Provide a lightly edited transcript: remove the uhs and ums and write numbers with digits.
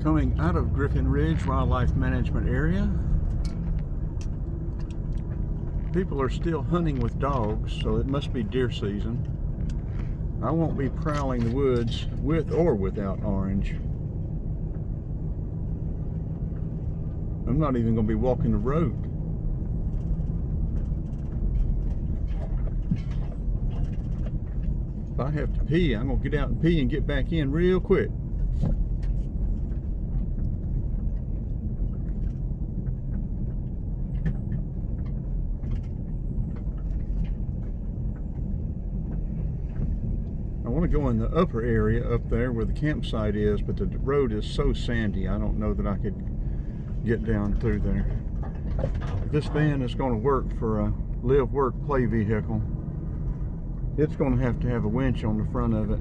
Coming out of Griffin Ridge Wildlife Management Area. People are still hunting with dogs, so it must be deer season. I won't be prowling the woods with or without Orange. I'm not even going to be walking the road. If I have to pee, I'm going to get out and pee and get back in real quick. I want to go in the upper area up there where the campsite is, but the road is so sandy, I don't know that I could get down through there. This van is going to work for a live, work, play vehicle. It's going to have a winch on the front of it.